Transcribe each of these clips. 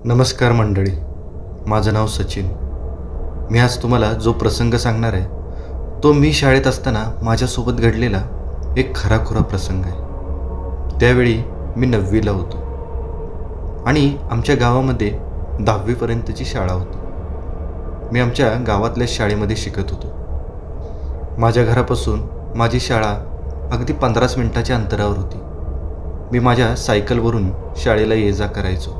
नमस्कार मंडळी, माझं नाव सचिन. मी आज तुम्हाला जो प्रसंग सांगणार आहे तो मी शाळेत असताना माझ्यासोबत घडलेला एक खराखुरा प्रसंग आहे. त्यावेळी मी 9वीला होतो आणि आमच्या गावामध्ये 10वीपर्यंतची शाळा होती. मी आमच्या गावातल्या शाळेमध्ये शिकत होतो. माझ्या घरापासून माझी शाळा अगदी 15 मिनिटाच्या अंतरावर होती. मी माझ्या सायकलवरून शाळेला ये जा करायचो.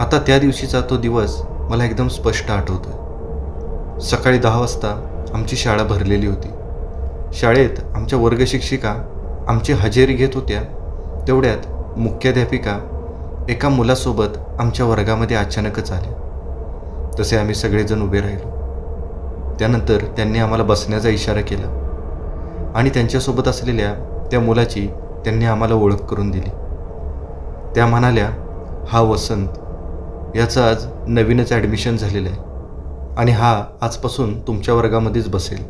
आता त्या दिवशीचा तो दिवस मला एकदम स्पष्ट आठवतोय. सकाळी 10 वाजता आमची शाळा भरलेली होती. शाळेत आमच्या वर्गशिक्षिका आमची हजेरी घेत होत्या. तेवढ्यात मुख्याध्यापिका एका मुलासोबत आमच्या वर्गामध्ये अचानकच आल्या. तसे आम्ही सगळेजण उभे राहिलो. त्यानंतर त्यांनी आम्हाला बसण्याचा इशारा केला आणि त्यांच्यासोबत असलेल्या त्या मुलाची त्यांनी आम्हाला ओळख करून दिली. त्या म्हणाल्या, हा वसंत, याचं आज नवीनच ॲडमिशन झालेलं आहे आणि हा आजपासून तुमच्या वर्गामध्येच बसेल,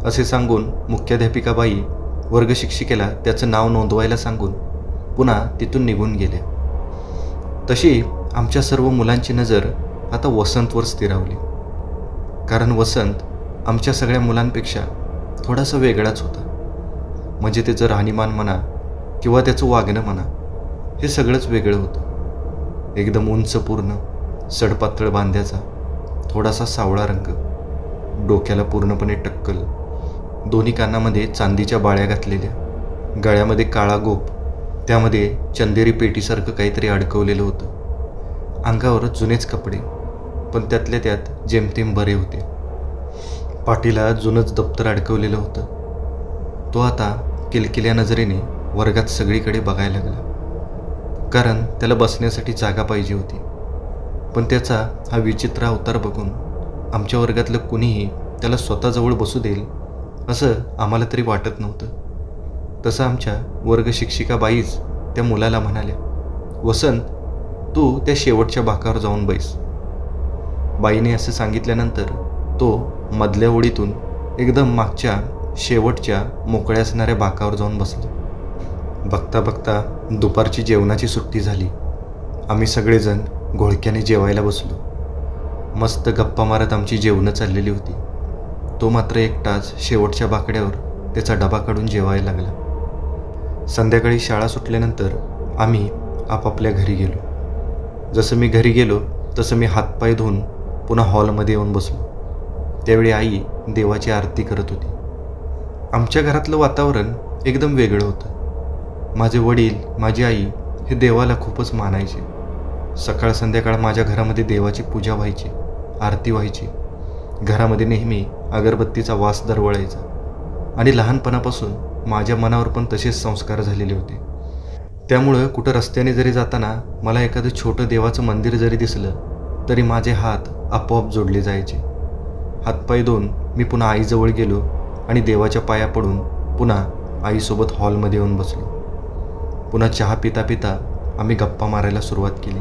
असे सांगून मुख्याध्यापिकाबाई वर्गशिक्षिकेला त्याचं नाव नोंदवायला सांगून पुन्हा तिथून निघून गेल्या. तशी आमच्या सर्व मुलांची नजर आता वसंतवर स्थिरावली. कारण वसंत आमच्या सगळ्या मुलांपेक्षा थोडासा वेगळाच होता. म्हणजे त्याचं राहणीमान म्हणा किंवा त्याचं वागणं म्हणा, हे सगळंच वेगळं होतं. एकदम उंच, पूर्ण सडपातळ बांध्याचा, थोडासा सावळा रंग, डोक्याला पूर्णपणे टक्कल, दोन्ही कानामध्ये चांदीच्या बाळ्या घातलेल्या, गळ्यामध्ये काळा गोप, त्यामध्ये चंदेरी पेटीसारखं काहीतरी अडकवलेलं होतं. अंगावर जुनेच कपडे, पण त्यातल्या त्यात जेमतेम बरे होते. पाठीला जुनंच दप्तर अडकवलेलं होतं. तो आता किलकिल्या नजरेने वर्गात सगळीकडे बघायला लागला. कारण त्याला बसण्यासाठी जागा पाहिजे होती. पण त्याचा हा विचित्र अवतार बघून आमच्या वर्गातलं कुणीही त्याला स्वतःजवळ बसू देईल असं आम्हाला तरी वाटत नव्हतं. तसं आमच्या वर्गशिक्षिकाबाईच त्या मुलाला म्हणाल्या, वसंत, तू त्या शेवटच्या बाकावर जाऊन बैस. बाईने असं सांगितल्यानंतर तो मधल्या ओळीतून एकदम मागच्या शेवटच्या मोकळ्या असणाऱ्या बाकावर जाऊन बसला. बघता बघता दुपारची जेवणाची सुट्टी झाली. आम्ही सगळेजण घोळक्याने जेवायला बसलो. मस्त गप्पा मारत आमची जेवणं चाललेली होती. तो मात्र एकटाच शेवटच्या बाकड्यावर त्याचा डबा काढून जेवायला लागला. संध्याकाळी शाळा सुटल्यानंतर आम्ही आपापल्या घरी गेलो. जसं मी घरी गेलो तसं मी हातपाय धुवून पुन्हा हॉलमध्ये येऊन बसलो. त्यावेळी आई देवाची आरती करत होती. आमच्या घरातलं वातावरण एकदम वेगळं होतं. माझे वडील, माझी आई हे देवाला खूपच मानायचे. सकाळ संध्याकाळ माझ्या घरामध्ये देवाची पूजा व्हायची, आरती व्हायची. घरामध्ये नेहमी अगरबत्तीचा वास दरवळायचा आणि लहानपणापासून माझ्या मनावर पण तसेच संस्कार झालेले होते. त्यामुळं कुठं रस्त्याने जरी जाताना मला एखादं छोटं देवाचं मंदिर जरी दिसलं तरी माझे हात आपोआप जोडले जायचे. हातपाय धुवून मी पुन्हा आईजवळ गेलो आणि देवाच्या पाया पडून पुन्हा आईसोबत हॉलमध्ये येऊन बसलो. पुन्हा चहा पिता पिता आम्ही गप्पा मारायला सुरुवात केली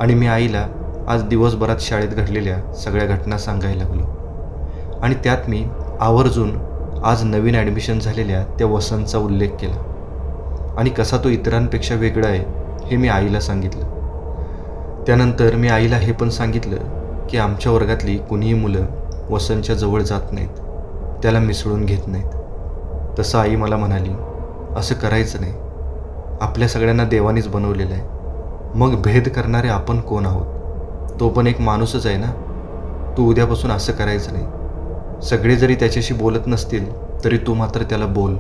आणि मी आईला आज दिवसभरात शाळेत घडलेल्या सगळ्या घटना सांगायला लागलो. आणि त्यात मी आवर्जून आज नवीन ॲडमिशन झालेल्या त्या वसंतचा उल्लेख केला आणि कसा तो इतरांपेक्षा वेगळा आहे हे मी आईला सांगितलं. त्यानंतर मी आईला हे पण सांगितलं की आमच्या वर्गातली कुणीही मुलं वसंतच्या जवळ जात नाहीत, त्याला मिसळून घेत नाहीत. तसं आई मला म्हणाली, असं करायचं नाही. आपल्या सगळ्यांना देवानेच बनवलेलं आहे. मग भेद करणारे आपण कोण आहोत? तो पण एक माणूसच आहे ना. तू उद्यापासून असं करायचं नाही. सगळे जरी त्याच्याशी बोलत नसतील तरी तू मात्र त्याला बोल,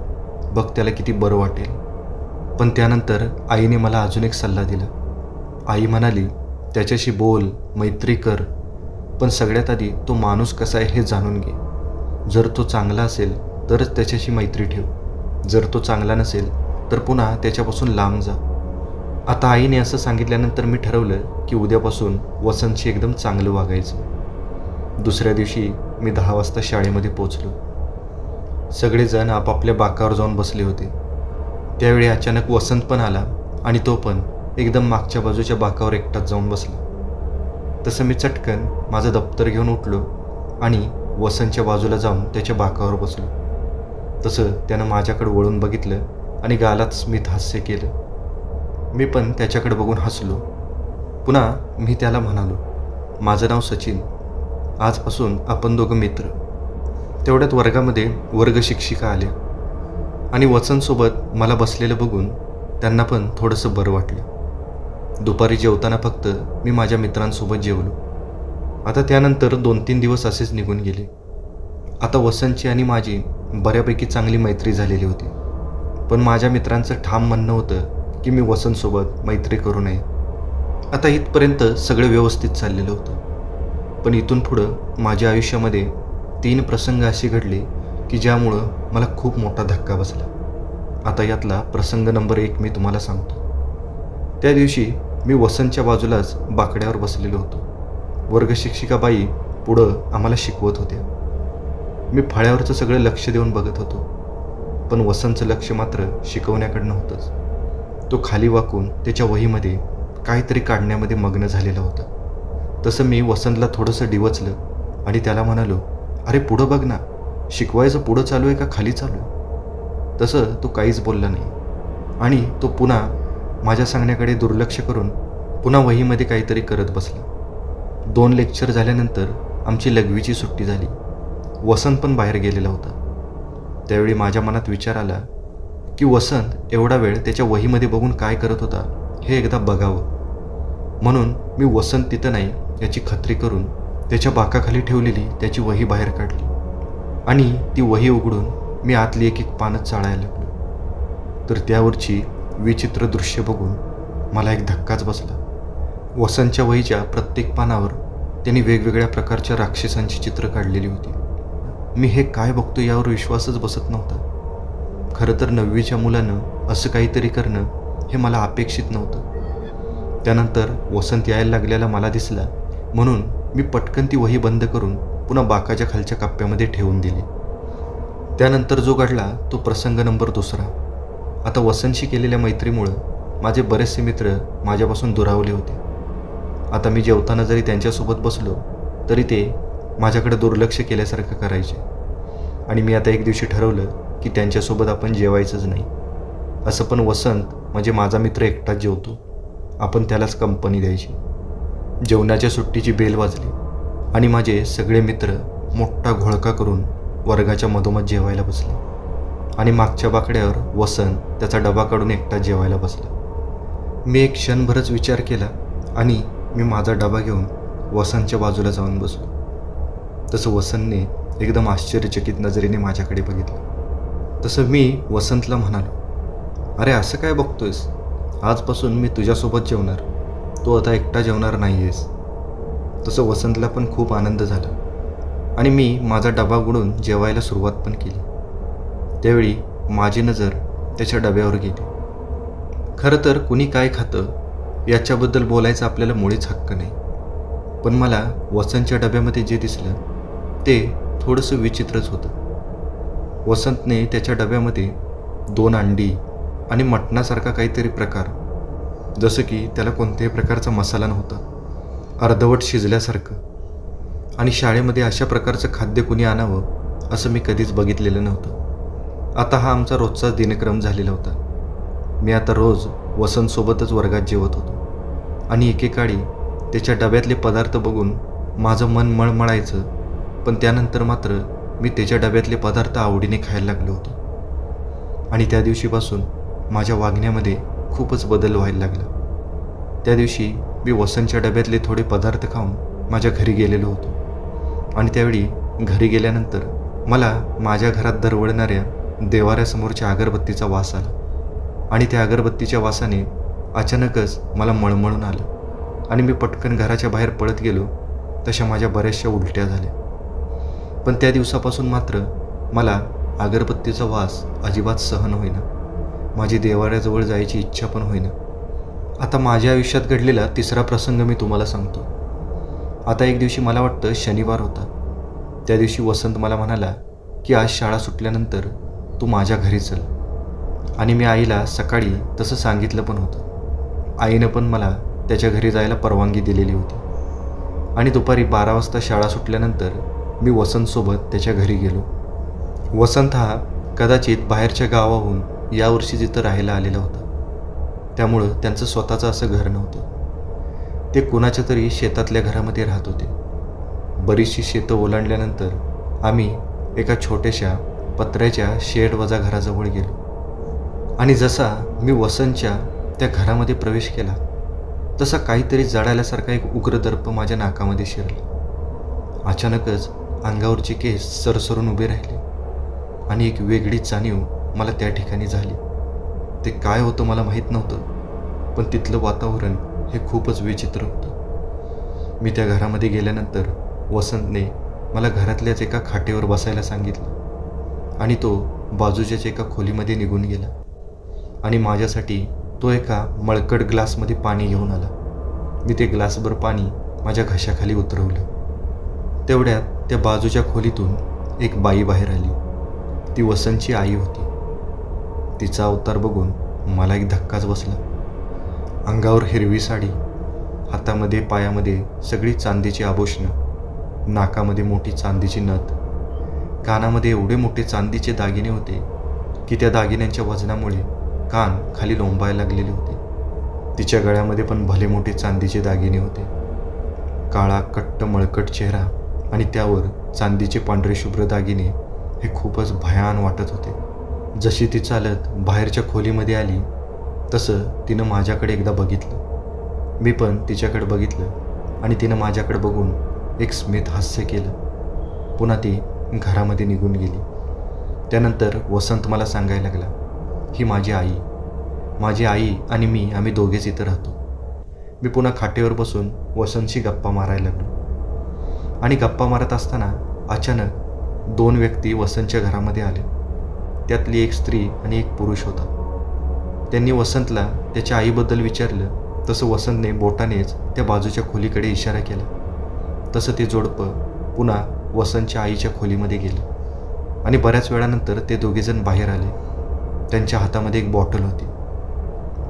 बघ त्याला किती बरं वाटेल. पण त्यानंतर आईने मला अजून एक सल्ला दिला. आई म्हणाली, त्याच्याशी बोल, मैत्री कर, पण सगळ्यात आधी तो माणूस कसा आहे हे जाणून घे. जर तो चांगला असेल तरच त्याच्याशी मैत्री ठेव. जर तो चांगला नसेल तर पुन्हा त्याच्यापासून लांब जा. आता आईने असं सांगितल्यानंतर मी ठरवलं की उद्यापासून वसंतशी एकदम चांगलं वागायचं. दुसऱ्या दिवशी मी 10 वाजता शाळेमध्ये पोचलो. सगळेजण आपापल्या बाकावर जाऊन बसले होते. त्यावेळी अचानक वसंत पण आला आणि तो पण एकदम मागच्या बाजूच्या बाकावर एकटाच जाऊन बसला. तसं मी चटकन माझं दप्तर घेऊन उठलो आणि वसंतच्या बाजूला जाऊन त्याच्या बाकावर बसलो. तसं त्यानं माझ्याकडे वळून बघितलं आणि गालात स्मित हास्य केलं. मी पण त्याच्याकडे बघून हसलो. पुन्हा मी त्याला म्हणालो, माझं नाव सचिन, आजपासून आपण दोघं मित्र. तेवढ्यात वर्गामध्ये वर्ग शिक्षिका आल्या आणि वसंतसोबत मला बसलेलं बघून त्यांना पण थोडंसं बरं वाटलं. दुपारी जेवताना फक्त मी माझ्या मित्रांसोबत जेवलो. आता त्यानंतर 2-3 दिवस असेच निघून गेले. आता वसंतची आणि माझी बऱ्यापैकी चांगली मैत्री झालेली होती. पण माझ्या मित्रांचं ठाम म्हणणं होतं की मी वसंतसोबत मैत्री करू नये. आता इथपर्यंत सगळं व्यवस्थित चाललेलं होतं. पण इथून पुढं माझ्या आयुष्यामध्ये 3 प्रसंग असे घडले की ज्यामुळं मला खूप मोठा धक्का बसला. आता यातला प्रसंग नंबर 1 मी तुम्हाला सांगतो. त्या दिवशी मी वसंतच्या बाजूलाच बाकड्यावर बसलेलो होतो. वर्गशिक्षिकाबाई पुढं आम्हाला शिकवत होत्या. मी फळ्यावरचं सगळं लक्ष देऊन बघत होतो. पण वसंतचं लक्ष मात्र शिकवण्याकडे नव्हतंच. तो खाली वाकून त्याच्या वहीमध्ये काहीतरी काढण्यामध्ये मग्न झालेला होता. तसं मी वसंतला थोडंसं डिवचलं आणि त्याला म्हणालो, अरे पुढं बघ ना, शिकवायचं पुढं चालू आहे का खाली चालू आहे? तसं तो काहीच बोलला नाही आणि तो पुन्हा माझ्या सांगण्याकडे दुर्लक्ष करून पुन्हा वहीमध्ये काहीतरी करत बसला. 2 लेक्चर झाल्यानंतर आमची लघवीची सुट्टी झाली. वसंत पण बाहेर गेलेला होता. त्यावेळी माझ्या मनात विचार आला की वसंत एवढा वेळ त्याच्या वहीमध्ये बघून काय करत होता हे एकदा बघावं. म्हणून मी वसंत तिथं नाही याची खात्री करून त्याच्या बाकाखाली ठेवलेली त्याची वही बाहेर काढली आणि ती वही उघडून मी आतली एक पानं चाळायला लागलो. तर त्यावरची विचित्र दृश्य बघून मला एक धक्काच बसला. वसंतच्या वहीच्या प्रत्येक पानावर त्यांनी वेगवेगळ्या प्रकारच्या राक्षसांची चित्र काढलेली होती. मी हे काय बघतो यावर विश्वासच बसत नव्हता. खरं तर 9वीच्या मुलानं असं काहीतरी करणं हे मला अपेक्षित नव्हतं. त्यानंतर वसंत यायला लागलेला मला दिसला म्हणून मी पटकन ती वही बंद करून पुन्हा बाकाच्या खालच्या कप्प्यामध्ये ठेवून दिली. त्यानंतर जो घडला तो प्रसंग नंबर 2. आता वसंतशी केलेल्या मैत्रीमुळं माझे बरेचसे मित्र माझ्यापासून दुरावले होते. आता मी जेवताना जरी त्यांच्यासोबत बसलो तरी ते माझ्याकडे दुर्लक्ष केल्यासारखं करायचे आणि मी आता एक दिवशी ठरवलं की त्यांच्यासोबत आपण जेवायचंच नाही. असं पण वसंत म्हणजे माझा मित्र एकटाच जेवतो, आपण त्यालाच कंपनी द्यायची. जेवणाच्या सुट्टीची बेल वाजली आणि माझे सगळे मित्र मोठा घोळका करून वर्गाच्या मधोमध जेवायला बसले आणि मागच्या बाकड्यावर वसंत त्याचा डबा काढून एकटाच जेवायला बसला. मी एक क्षणभरच विचार केला आणि मी माझा डबा घेऊन वसंतच्या बाजूला जाऊन बसलो. तसं वसंतने एकदम आश्चर्यचकित नजरेने माझ्याकडे बघितलं. तसं मी वसंतला म्हणालो, अरे असं काय बघतोयस? आजपासून मी तुझ्यासोबत जेवणार, तू आता एकटा जेवणार नाही आहेस. तसं वसंतला पण खूप आनंद झाला आणि मी माझा डबा उघडून जेवायला सुरुवात पण केली. त्यावेळी माझी नजर त्याच्या डब्यावर गेली. खरं तर कुणी काय खातं याच्याबद्दल बोलायचा आपल्याला मुळीच हक्क नाही. पण मला वसंतच्या डब्यामध्ये जे दिसलं ते थोडंसं विचित्रच होतं. वसंतने त्याच्या डब्यामध्ये 2 अंडी आणि मटणासारखा काहीतरी प्रकार, जसं की त्याला कोणत्याही प्रकारचा मसाला नव्हता, अर्धवट शिजल्यासारखं. आणि शाळेमध्ये अशा प्रकारचं खाद्य कुणी आणावं असं मी कधीच बघितलेलं नव्हतं. आता हा आमचा रोजचा दिनक्रम झालेला होता. मी आता रोज वसंतसोबतच वर्गात जेवत होतो आणि एकेकाळी त्याच्या डब्यातले पदार्थ बघून माझं मन मळमळायचं. पण त्यानंतर मात्र मी त्याच्या डब्यातले पदार्थ आवडीने खायला लागलो होतो आणि त्या दिवशीपासून माझ्या वागण्यामध्ये खूपच बदल व्हायला लागला. त्या दिवशी मी वसंतच्या डब्यातले थोडे पदार्थ खाऊन माझ्या घरी गेलेलो होतो आणि त्यावेळी घरी गेल्यानंतर मला माझ्या घरात दरवळणाऱ्या देवाऱ्यासमोरच्या अगरबत्तीचा वास आला आणि त्या अगरबत्तीच्या वासाने अचानकच मला मळमळून आलं आणि मी पटकन घराच्या बाहेर पळत गेलो. तशा माझ्या बऱ्याचशा उलट्या झाल्या. पण त्या दिवसापासून मात्र मला अगरबत्तीचा वास अजिबात सहन होईना. माझी देवाऱ्याजवळ जायची इच्छा पण होईना. आता माझ्या आयुष्यात घडलेला 3रा प्रसंग मी तुम्हाला सांगतो. आता एक दिवशी मला वाटतं शनिवार होता. त्या दिवशी वसंत मला म्हणाला की आज शाळा सुटल्यानंतर तू माझ्या घरी चल आणि मी आईला सकाळी तसं सांगितलं पण होतं. आईनं पण मला त्याच्या घरी जायला परवानगी दिलेली होती आणि दुपारी 12 वाजता शाळा सुटल्यानंतर मी वसंतसोबत त्याच्या घरी गेलो. वसंत हा कदाचित बाहेरच्या गावाहून यावर्षी तिथं राहायला आलेला होता. त्यामुळं त्यांचं स्वतःचं असं घर नव्हतं. ते कुणाच्या तरी शेतातल्या घरामध्ये राहत होते. बरीचशी शेतं ओलांडल्यानंतर आम्ही एका छोट्याशा पत्र्याच्या शेडवजा घराजवळ गेलो आणि जसा मी वसंतच्या त्या घरामध्ये प्रवेश केला तसा काहीतरी जळाल्यासारखा एक उग्र दर्प माझ्या नाकामध्ये शिरला. अचानकच अंगावरचे केस सरसरून उभे राहिले आणि एक वेगळी जाणीव मला त्या ठिकाणी झाली. ते काय होतं मला माहीत नव्हतं, पण तिथलं वातावरण हे खूपच विचित्र होतं. मी त्या घरामध्ये गेल्यानंतर वसंतने मला घरातल्याच एका खाटेवर बसायला सांगितलं आणि तो बाजूच्याच एका खोलीमध्ये निघून गेला आणि माझ्यासाठी तो एका मळकट ग्लासमध्ये पाणी घेऊन आला. मी ते ग्लासभर पाणी माझ्या घशाखाली उतरवलं. तेवढ्यात त्या बाजूच्या खोलीतून एक बाई बाहेर आली. ती वसंतची आई होती. तिचा अवतार बघून मला एक धक्काच बसला. अंगावर हिरवी साडी, हातामध्ये पायामध्ये सगळी चांदीची आभूषणं, नाकामध्ये मोठी चांदीची नथ, कानामध्ये एवढे मोठे चांदीचे दागिने होते की त्या दागिन्यांच्या वजनामुळे कान खाली लोंबायला लागलेले होते. तिच्या गळ्यामध्ये पण भले मोठे चांदीचे दागिने होते. काळा कट्ट मळकट चेहरा आणि त्यावर चांदीचे पांढरे शुभ्र दागिने हे खूपच भयान वाटत होते. जशी ती चालत बाहेरच्या खोलीमध्ये आली तसं तिनं माझ्याकडे एकदा बघितलं. मी पण तिच्याकडे बघितलं आणि तिनं माझ्याकडे बघून एक स्मित हास्य केलं. पुन्हा ती घरामध्ये निघून गेली. त्यानंतर वसंत मला सांगायला लागला, ही माझी आई आणि मी आम्ही दोघेच इथं राहतो. मी पुन्हा खाटेवर बसून वसंतशी गप्पा मारायला लागलो आणि गप्पा मारत असताना अचानक 2 व्यक्ती वसंतच्या घरामध्ये आले. त्यातली एक स्त्री आणि एक पुरुष होता. त्यांनी वसंतला त्याच्या आईबद्दल विचारलं तसं वसंतने बोटानेच त्या बाजूच्या खोलीकडे इशारा केला. तसं ते जोडपं पुन्हा वसंतच्या आईच्या खोलीमध्ये गेलं आणि बऱ्याच वेळानंतर ते दोघेजण बाहेर आले. त्यांच्या हातामध्ये एक बॉटल होती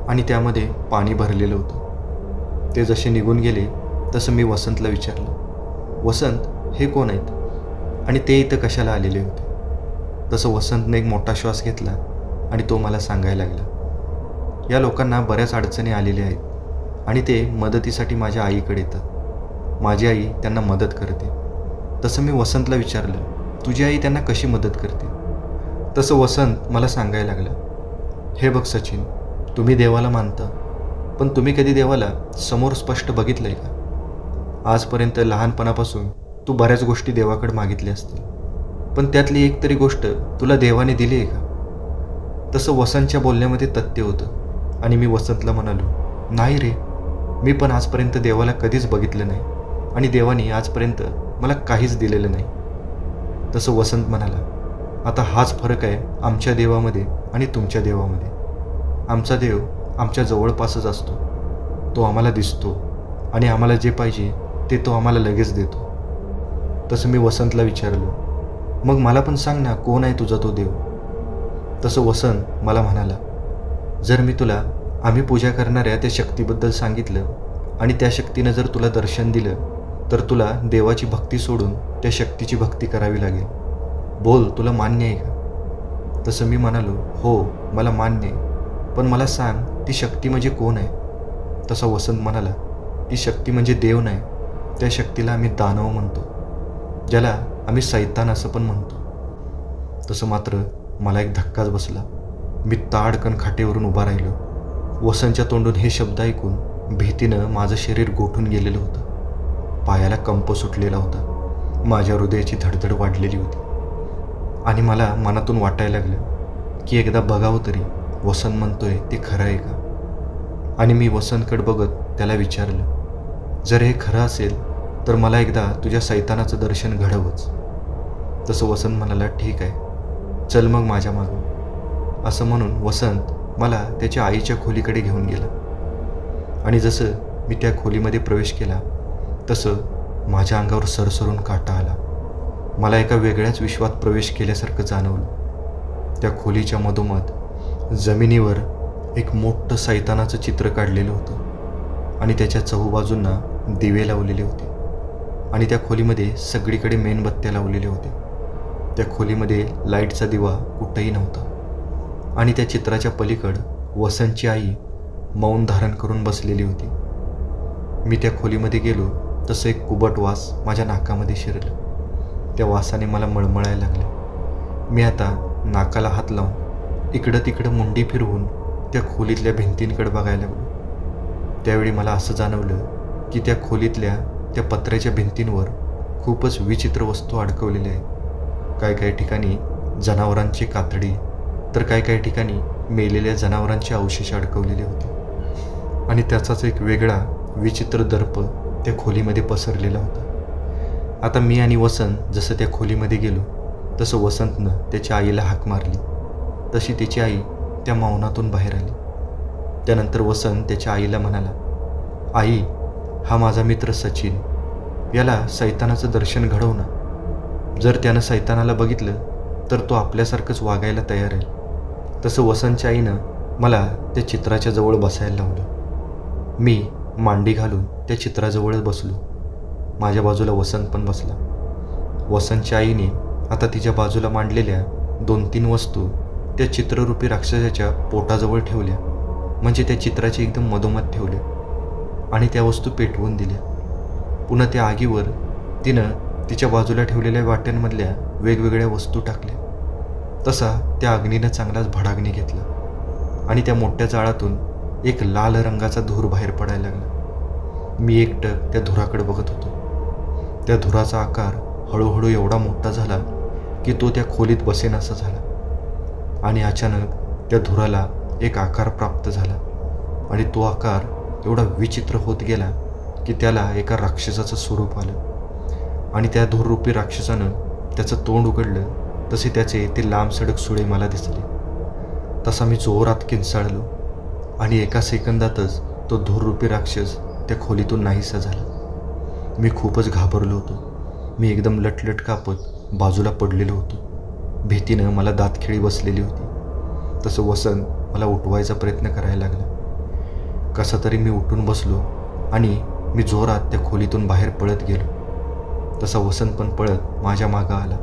आणि त्यामध्ये पाणी भरलेलं होतं. ते जसे निघून गेले तसं मी वसंतला विचारलं, वसंत हे कोण आहेत आणि ते इथं कशाला आलेले होते? तसं वसंतने एक मोठा श्वास घेतला आणि तो मला सांगायला लागला, या लोकांना बऱ्याच अडचणी आलेल्या आहेत आणि ते मदतीसाठी माझ्या आईकडे येतात. माझी आई त्यांना मदत करते. तसं मी वसंतला विचारलं, तुझी आई त्यांना कशी मदत करते? तसं वसंत मला सांगायला लागला, हे बघ सचिन, तुम्ही देवाला मानता, पण तुम्ही कधी देवाला समोर स्पष्ट बघितलं आहे का? आजपर्यंत लहानपणापासून तू बऱ्याच गोष्टी देवाकडे मागितल्या असतील, पण त्यातली एक तरी गोष्ट तुला देवाने दिली आहे का? तसं वसंतच्या बोलण्यामध्ये तथ्य होतं आणि मी वसंतला म्हणालो, नाही रे, मी पण आजपर्यंत देवाला कधीच बघितलं नाही आणि देवाने आजपर्यंत मला काहीच दिलेलं नाही. तसं वसंत म्हणाला, आता हाच फरक आहे आमच्या देवामध्ये आणि तुमच्या देवामध्ये. आमचा देव आमच्या जवळपासच असतो. तो आम्हाला दिसतो आणि आम्हाला जे पाहिजे ते तो आम्हाला लगेच देतो. तसं मी वसंतला विचारलो, मग मला पण सांग ना, कोण आहे तुझा तो देव? तसं वसंत मला म्हणाला, जर मी तुला आम्ही पूजा करणाऱ्या त्या शक्तीबद्दल सांगितलं आणि त्या शक्तीनं जर तुला दर्शन दिलं तर तुला देवाची भक्ती सोडून त्या शक्तीची भक्ती करावी लागेल. बोल, तुला मान्य आहे का? तसं मी म्हणालो, हो मला मान्य आहे, पण मला सांग ती शक्ती म्हणजे कोण आहे? तसा वसंत म्हणाला, ती शक्ती म्हणजे देव नाही, त्या शक्तीला आम्ही दानव म्हणतो, ज्याला आम्ही सैतान असं पण म्हणतो. तसं मात्र मला एक धक्काच बसला. मी ताडकन खाटेवरून उभा राहिलो. वसंतच्या तोंडून हे शब्द ऐकून भीतीनं माझं शरीर गोठून गेलेलं होतं. पायाला कंप सुटलेला होता. माझ्या हृदयाची धडधड वाढलेली होती आणि मला मनातून वाटायला लागलं की एकदा बघावं तरी वसंत म्हणतोय ते खरं आहे का? आणि मी वसंतकडे बघत त्याला विचारलं, जर हे खरं असेल तर मला एकदा तुझ्या सैतानाचं दर्शन घडवच. तसं वसंत म्हणाला, ठीक आहे, चल मग माझ्या मागं. असं म्हणून वसंत मला त्याच्या आईच्या खोलीकडे घेऊन गेला आणि जसं मी त्या खोलीमध्ये प्रवेश केला तसं माझ्या अंगावर सरसरून काटा आला. मला एका वेगळ्याच विश्वात प्रवेश केल्यासारखं जाणवलं. त्या खोलीच्या मधोमध जमिनीवर एक मोठं सैतानाचं चित्र काढलेलं होतं आणि त्याच्या चहूबाजूंना दिवे लावलेले होते आणि त्या खोलीमध्ये सगळीकडे मेणबत्त्या लावलेल्या होत्या. त्या खोलीमध्ये लाईटचा दिवा कुठंही नव्हता आणि त्या चित्राच्या पलीकडं वसंतची आई मौन धारण करून बसलेली होती. मी त्या खोलीमध्ये गेलो तसं एक कुबट वास माझ्या नाकामध्ये शिरलं. त्या वासाने मला मळमळायला लागलं. मी आता नाकाला हात लावून इकडं तिकडं मुंडी फिरवून त्या खोलीतल्या भिंतींकडे बघायला लागलो. त्यावेळी मला असं जाणवलं की त्या खोलीतल्या त्या पत्र्याच्या भिंतींवर खूपच विचित्र वस्तू अडकवलेल्या आहेत. काही ठिकाणी जनावरांची कातडी, तर काही ठिकाणी मेलेल्या जनावरांचे अवशेष अडकवलेले होते. आणि त्याचाच एक वेगळा विचित्र दर्प त्या खोलीमध्ये पसरलेला होता. आता मी आणि वसंत जसं त्या खोलीमध्ये गेलो तसं वसंतनं त्याच्या आईला हाक मारली. तशी त्याची आई त्या मौनातून बाहेर आली. त्यानंतर वसंत त्याच्या आईला म्हणाला, आई, हा माझा मित्र सचिन, याला सैतानाचं दर्शन घडव ना. जर त्यानं सैतानाला बघितलं तर तो आपल्यासारखंच वागायला तयार आहे. तसं वसंतच्या आईनं मला त्या चित्राच्या जवळ बसायला लावलं. मी मांडी घालून त्या चित्राजवळच बसलो. माझ्या बाजूला वसंत पण बसला. वसंतच्या आईने आता तिच्या बाजूला मांडलेल्या 2-3 वस्तू त्या चित्ररूपी राक्षसाच्या पोटाजवळ ठेवल्या, म्हणजे त्या चित्राची एकदम मधोमध ठेवल्या आणि त्या वस्तू पेटवून दिल्या. पुन्हा त्या आगीवर तिनं तिच्या बाजूला ठेवलेल्या वाट्यांमधल्या वेगवेगळ्या वस्तू टाकल्या. तसा त्या अग्नीनं चांगलाच भडाग्नी घेतला आणि त्या मोठ्या जाळातून एक लाल रंगाचा धूर बाहेर पडायला लागला. मी एकटक त्या धुराकडे बघत होतो. त्या धुराचा आकार हळूहळू एवढा मोठा झाला की तो त्या खोलीत बसेनासा झाला. आणि अचानक त्या धुराला एक आकार प्राप्त झाला आणि तो आकार एवढा विचित्र होत गेला की त्याला एका राक्षसाचं स्वरूप आलं. आणि त्या धूररूपी राक्षसानं त्याचं तोंड उघडलं तसे त्याचे ते लांब सडक सुळे मला दिसले. तसा मी जोरात किंचाळलो आणि एका सेकंदातच तो धूररूपी राक्षस त्या खोलीतून नाहीसा झाला. मी खूपच घाबरलो होतो. मी एकदम लटलट कापत बाजूला पडलेलो होतो. भीतीनं मला दातखिळी बसलेली होती. तसं वसंत मला उठवायचा प्रयत्न करायला लागला. कसा तरी मी उठून बसलो आणि मी जोरात त्या खोलीतून बाहेर पळत गेलो. तसा वसंत पण पळत माझ्या मागं आला.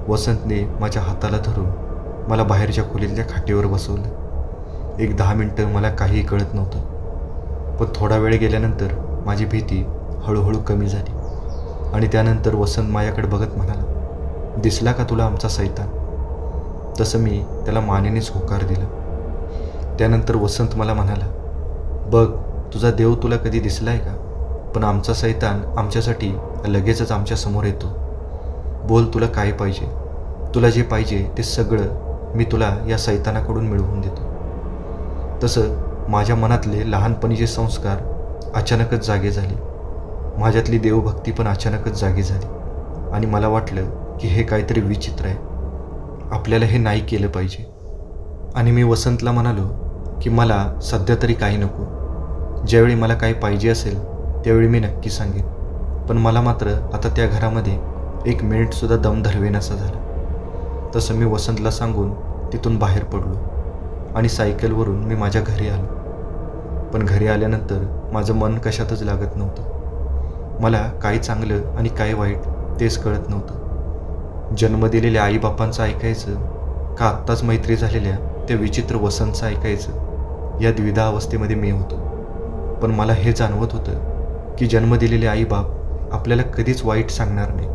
वसंतने माझ्या हाताला धरून मला बाहेरच्या खोलीतल्या खाटेवर बसवलं. 1-10 मिनटं मला काहीही कळत नव्हतं. पण थोडा वेळ गेल्यानंतर माझी भीती हळूहळू कमी झाली आणि त्यानंतर वसंत माझ्याकडे बघत म्हणाला, दिसला का तुला आमचा सैतान? तसं मी त्याला मानेनेच होकार दिला. त्यानंतर वसंत मला म्हणाला, बघ, तुझा देव तुला कधी दिसलाय का? पण आमचा सैतान आमच्यासाठी लगेचच आमच्यासमोर येतो. बोल, तुला काय पाहिजे? तुला जे पाहिजे ते सगळं मी तुला या सैतानाकडून मिळवून देतो. तसं माझ्या मनातले लहानपणीचे संस्कार अचानकच जागे झाले. माझ्यातली देवभक्ती पण अचानकच जागी झाली आणि मला वाटलं की हे काहीतरी विचित्र आहे. आपल्याला हे नाही केलं पाहिजे. आणि मी वसंतला म्हणालो की मला सध्या तरी काही नको. ज्यावेळी मला काही पाहिजे असेल त्यावेळी मी नक्की सांगेन. पण मला मात्र आता त्या घरामध्ये 1 मिनिटसुद्धा दम धरवेनासा झाला. तसं मी वसंतला सांगून तिथून बाहेर पडलो आणि सायकलवरून मी माझ्या घरी आलो. पण घरी आल्यानंतर माझं मन कशातच लागत नव्हतं. मला काय चांगलं आणि काय वाईट तेच कळत नव्हतं. जन्म दिलेल्या आईबापांचं ऐकायचं का आत्ताच मैत्री झालेल्या त्या विचित्र वसंतचं ऐकायचं, या द्विधा अवस्थेमध्ये मी होतो. पण मला हे जाणवत होतं की जन्म दिलेले आईबाप आपल्याला कधीच वाईट सांगणार नाही.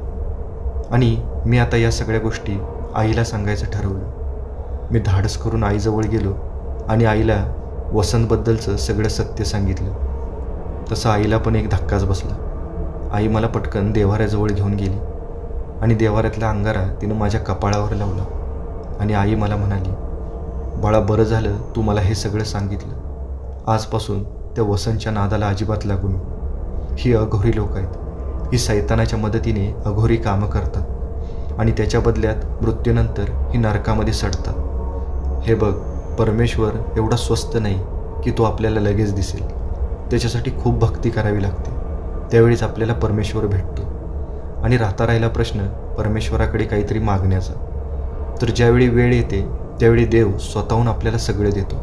आणि मी आता या सगळ्या गोष्टी आईला सांगायचं ठरवलं. मी धाडस करून आईजवळ गेलो आणि आईला वसंतबद्दलचं सगळं सत्य सांगितलं. तसं आईला पण एक धक्काच बसला. आई मला पटकन देव्हाऱ्याजवळ घेऊन गेली आणि देव्हाऱ्यातला अंगारा तिनं माझ्या कपाळावर लावला आणि आई मला म्हणाली, बाळा, बरं झालं तू मला हे सगळं सांगितलं. आजपासून त्या वसंतच्या नादाला अजिबात लागू नको. ही अघोरी लोक आहेत. ही सैतानाच्या मदतीने अघोरी कामं करतात आणि त्याच्या बदल्यात मृत्यूनंतर ही नरकामध्ये सडतात. हे बघ, परमेश्वर एवढा स्वस्त नाही की तो आपल्याला लगेच दिसेल. त्याच्यासाठी खूप भक्ती करावी लागते. त्यावेळीच आपल्याला परमेश्वर भेटतो. आणि राहता राहिला प्रश्न परमेश्वराकडे काहीतरी मागण्याचा, तर ज्यावेळी वेळ येते त्यावेळी देव स्वतःहून आपल्याला सगळं देतो.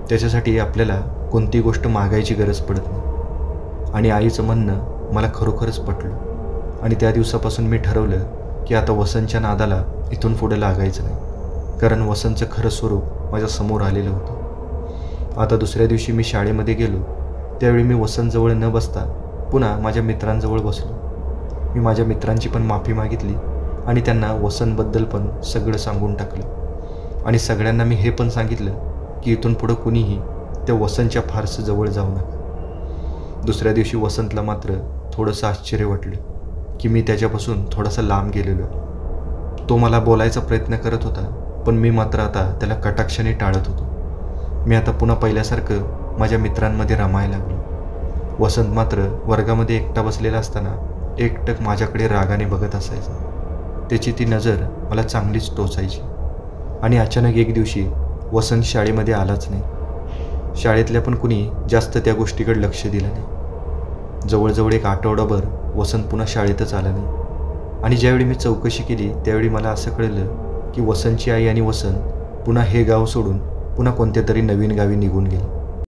त्याच्यासाठी आपल्याला कोणती गोष्ट मागायची गरज पडत नाही. आणि आईचं म्हणणं मला खरोखरच पटलं आणि त्या दिवसापासून मी ठरवलं की आता वसंतच्या नादाला इथून पुढे लागायचं नाही, कारण वसंतचं खरं स्वरूप माझ्या समोर आलेलं होतं. आता दुसऱ्या दिवशी मी शाळेमध्ये गेलो त्यावेळी मी वसंतजवळ न बसता पुन्हा माझ्या मित्रांजवळ बसलो. मी माझ्या मित्रांची पण माफी मागितली आणि त्यांना वसंतबद्दल पण सगळं सांगून टाकलं. आणि सगळ्यांना मी हे पण सांगितलं की इथून पुढं कुणीही त्या वसंतच्या फारसं जवळ जाऊ नका. दुसऱ्या दिवशी वसंतला मात्र थोडंसं आश्चर्य वाटलं की मी त्याच्यापासून थोडासा लांब गेलेलो. तो मला बोलायचा प्रयत्न करत होता, पण मी मात्र आता त्याला कटाक्षाने टाळत होतो. मी आता पुन्हा पहिल्यासारखं माझ्या मित्रांमध्ये रमायला लागलो. वसंत मात्र वर्गामध्ये एकटा बसलेला असताना एकटक माझ्याकडे रागाने बघत असायचा. त्याची ती नजर मला चांगलीच टोचायची. आणि अचानक एक दिवशी वसंत शाळेमध्ये आलाच नाही. शाळेतल्या पण कुणी जास्त त्या गोष्टीकडे लक्ष दिलं नाही. जवळजवळ एक आठवडाभर वसंत पुन्हा शाळेतच आला नाही. आणि ज्यावेळी मी चौकशी केली त्यावेळी मला असं कळलं की वसंतची आई आणि वसंत पुन्हा हे गाव सोडून पुन्हा कोणत्या तरी नवीन गावी निघून गेले.